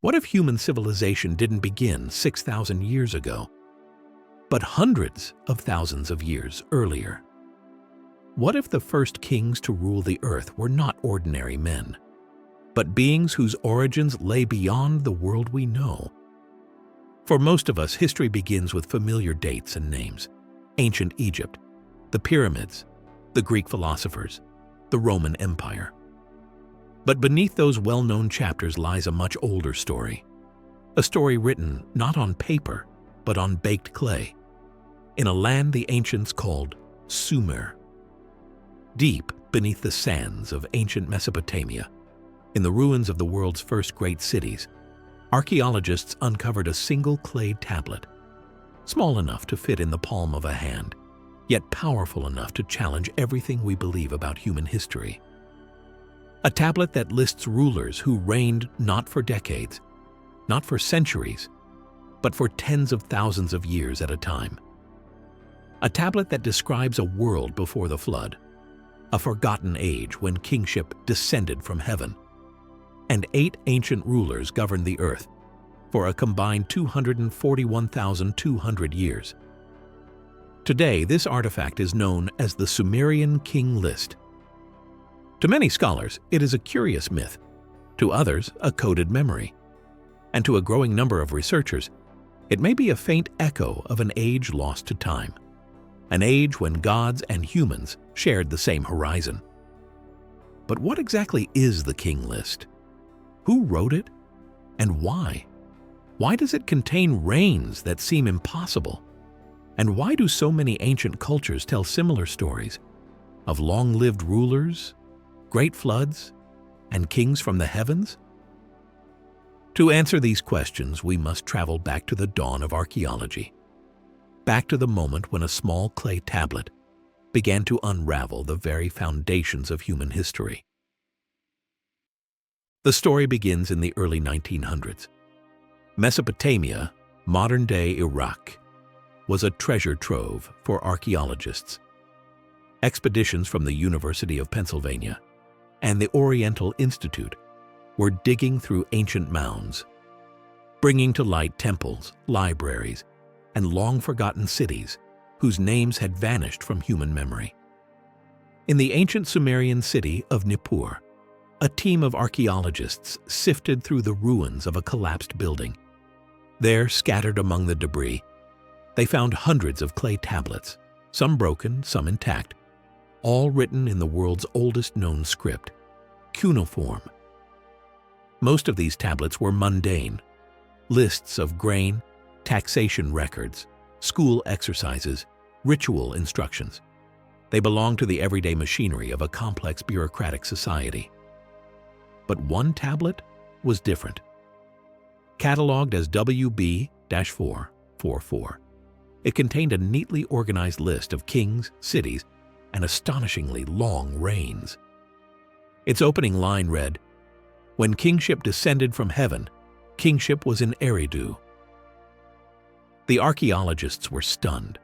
What if human civilization didn't begin 6,000 years ago, but hundreds of thousands of years earlier? What if the first kings to rule the earth were not ordinary men, but beings whose origins lay beyond the world we know? For most of us, history begins with familiar dates and names: ancient Egypt, the pyramids, the Greek philosophers, the Roman Empire. But beneath those well-known chapters lies a much older story, a story written not on paper, but on baked clay, in a land the ancients called Sumer. Deep beneath the sands of ancient Mesopotamia, in the ruins of the world's first great cities, archaeologists uncovered a single clay tablet, small enough to fit in the palm of a hand, yet powerful enough to challenge everything we believe about human history. A tablet that lists rulers who reigned not for decades, not for centuries, but for tens of thousands of years at a time. A tablet that describes a world before the flood, a forgotten age when kingship descended from heaven, and 8 ancient rulers governed the earth for a combined 241,200 years. Today, this artifact is known as the Sumerian King List. To many scholars, it is a curious myth, to others, a coded memory, and to a growing number of researchers, it may be a faint echo of an age lost to time, an age when gods and humans shared the same horizon. But what exactly is the King List? Who wrote it, and why? Why does it contain reigns that seem impossible? And why do so many ancient cultures tell similar stories of long-lived rulers, great floods, and kings from the heavens? To answer these questions, we must travel back to the dawn of archaeology, back to the moment when a small clay tablet began to unravel the very foundations of human history. The story begins in the early 1900s. Mesopotamia, modern-day Iraq, was a treasure trove for archaeologists. Expeditions from the University of Pennsylvania and the Oriental Institute were digging through ancient mounds, bringing to light temples, libraries, and long-forgotten cities whose names had vanished from human memory. In the ancient Sumerian city of Nippur, a team of archaeologists sifted through the ruins of a collapsed building. There, scattered among the debris, they found hundreds of clay tablets, some broken, some intact, all written in the world's oldest known script, cuneiform. Most of these tablets were mundane, lists of grain, taxation records, school exercises, ritual instructions. They belonged to the everyday machinery of a complex bureaucratic society. But one tablet was different. Catalogued as WB-444, it contained a neatly organized list of kings, cities, and astonishingly long reigns. Its opening line read, "When kingship descended from heaven, kingship was in Eridu." The archaeologists were stunned.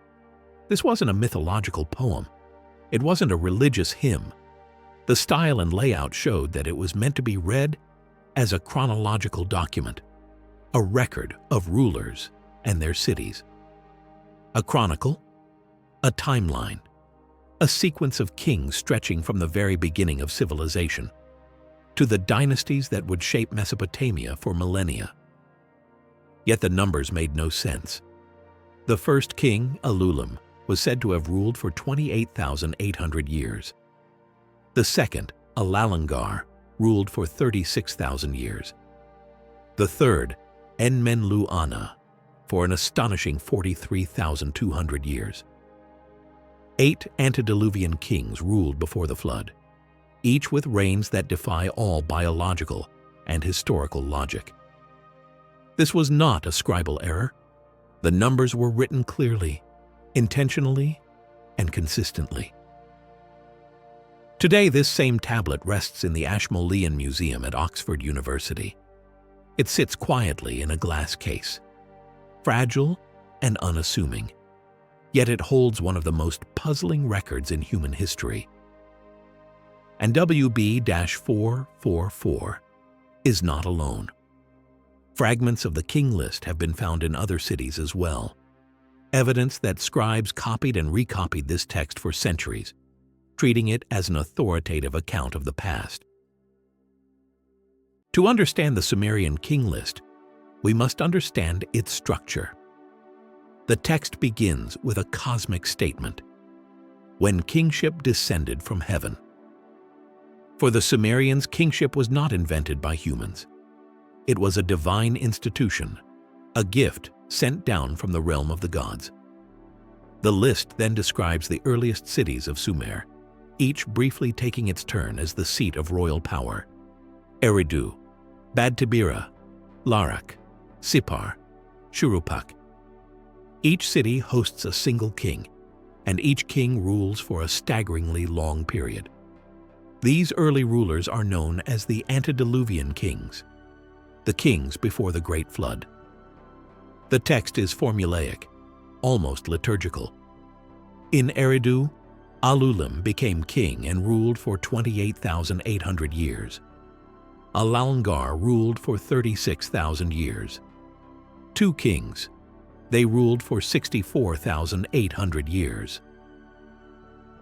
This wasn't a mythological poem. It wasn't a religious hymn. The style and layout showed that it was meant to be read as a chronological document, a record of rulers and their cities. A chronicle, a timeline, a sequence of kings stretching from the very beginning of civilization to the dynasties that would shape Mesopotamia for millennia. Yet the numbers made no sense. The first king, Alulim, was said to have ruled for 28,800 years. The second, Alalangar, ruled for 36,000 years. The third, En-me-barage-si, for an astonishing 43,200 years. 8 antediluvian kings ruled before the flood, each with reigns that defy all biological and historical logic. This was not a scribal error. The numbers were written clearly, intentionally, and consistently. Today, this same tablet rests in the Ashmolean Museum at Oxford University. It sits quietly in a glass case, fragile and unassuming, yet it holds one of the most puzzling records in human history. And WB-444 is not alone. Fragments of the King List have been found in other cities as well, evidence that scribes copied and recopied this text for centuries, treating it as an authoritative account of the past. To understand the Sumerian King List, we must understand its structure. The text begins with a cosmic statement: when kingship descended from heaven. For the Sumerians, kingship was not invented by humans. It was a divine institution, a gift sent down from the realm of the gods. The list then describes the earliest cities of Sumer, each briefly taking its turn as the seat of royal power: Eridu, Bad Tabira, Larak, Sippar, Shuruppak. Each city hosts a single king, and each king rules for a staggeringly long period. These early rulers are known as the antediluvian kings, the kings before the Great Flood. The text is formulaic, almost liturgical. In Eridu, Alulim became king and ruled for 28,800 years. Alalngar ruled for 36,000 years. Two kings. They ruled for 64,800 years.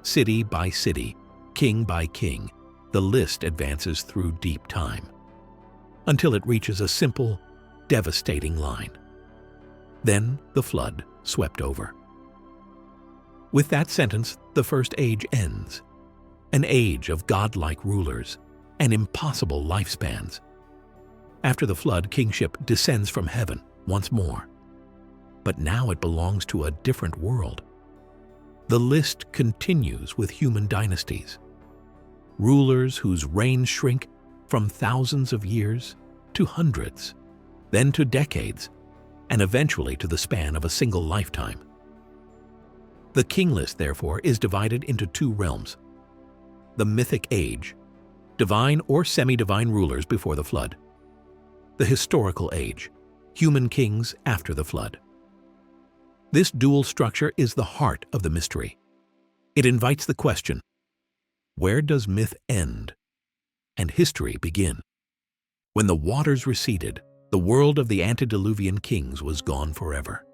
City by city, king by king, the list advances through deep time, until it reaches a simple, devastating line. Then the flood swept over. With that sentence, the first age ends, an age of godlike rulers and impossible lifespans. After the flood, kingship descends from heaven once more, but now it belongs to a different world. The list continues with human dynasties, rulers whose reigns shrink from thousands of years to hundreds, then to decades, and eventually to the span of a single lifetime. The King List, therefore, is divided into two realms: the mythic age, divine or semi-divine rulers before the flood; the historical age, human kings after the flood. This dual structure is the heart of the mystery. It invites the question: where does myth end and history begin? When the waters receded, the world of the antediluvian kings was gone forever.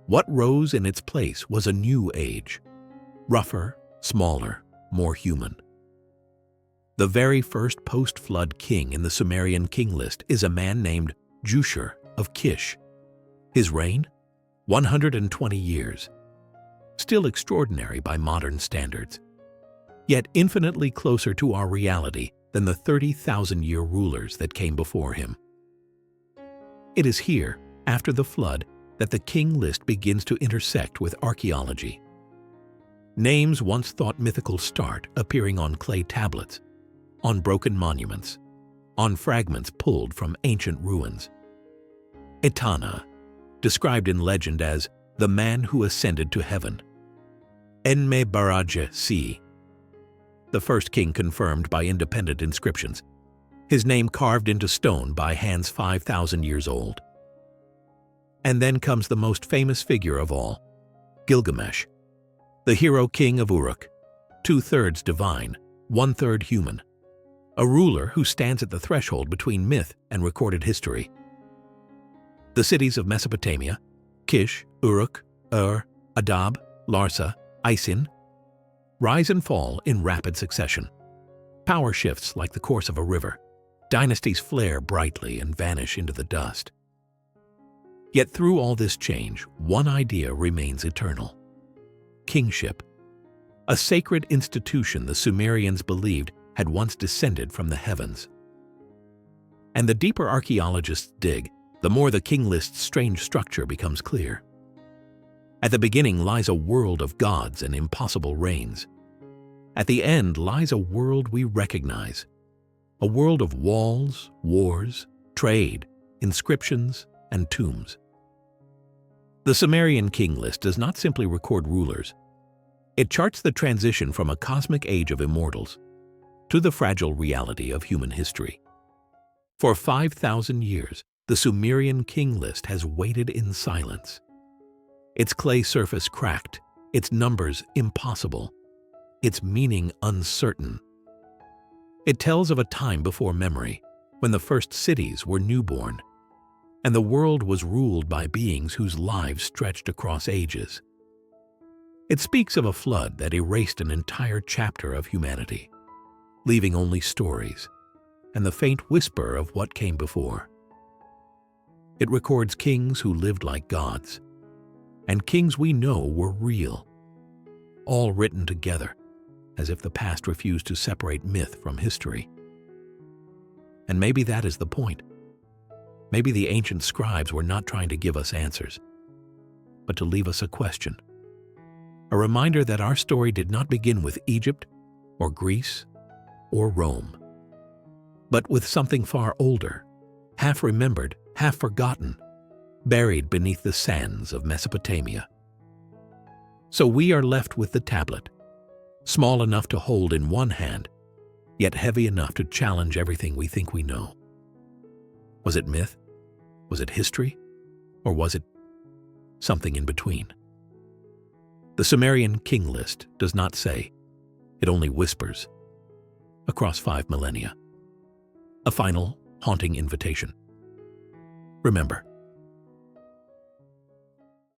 What rose in its place was a new age, rougher, smaller, more human. The very first post-flood king in the Sumerian King List is a man named Jushur of Kish. His reign? 120 years. Still extraordinary by modern standards, yet infinitely closer to our reality than the 30,000-year rulers that came before him. It is here, after the flood, that the King List begins to intersect with archaeology. Names once thought mythical start appearing on clay tablets, on broken monuments, on fragments pulled from ancient ruins. Etana, described in legend as the man who ascended to heaven. En-me-barage-si, the first king confirmed by independent inscriptions, his name carved into stone by hands 5,000 years old. And then comes the most famous figure of all, Gilgamesh, the hero king of Uruk, 2/3 divine, 1/3 human, a ruler who stands at the threshold between myth and recorded history. The cities of Mesopotamia, Kish, Uruk, Adab, Larsa, Isin, rise and fall in rapid succession. Power shifts like the course of a river. Dynasties flare brightly and vanish into the dust. Yet through all this change, one idea remains eternal: kingship, a sacred institution the Sumerians believed had once descended from the heavens. And the deeper archaeologists dig, the more the King List's strange structure becomes clear. At the beginning lies a world of gods and impossible reigns. At the end lies a world we recognize, a world of walls, wars, trade, inscriptions, and tombs. The Sumerian King List does not simply record rulers. It charts the transition from a cosmic age of immortals to the fragile reality of human history. For 5,000 years, the Sumerian King List has waited in silence. Its clay surface cracked, its numbers impossible, its meaning uncertain. It tells of a time before memory, when the first cities were newborn, and the world was ruled by beings whose lives stretched across ages. It speaks of a flood that erased an entire chapter of humanity, leaving only stories and the faint whisper of what came before. It records kings who lived like gods, and kings we know were real, all written together as if the past refused to separate myth from history. And maybe that is the point. Maybe the ancient scribes were not trying to give us answers, but to leave us a question. A reminder that our story did not begin with Egypt or Greece or Rome, but with something far older, half remembered, half forgotten, buried beneath the sands of Mesopotamia. So we are left with the tablet, small enough to hold in one hand, yet heavy enough to challenge everything we think we know. Was it myth? Was it history? Or was it something in between? The Sumerian King List does not say, it only whispers, across 5 millennia. A final, haunting invitation. Remember,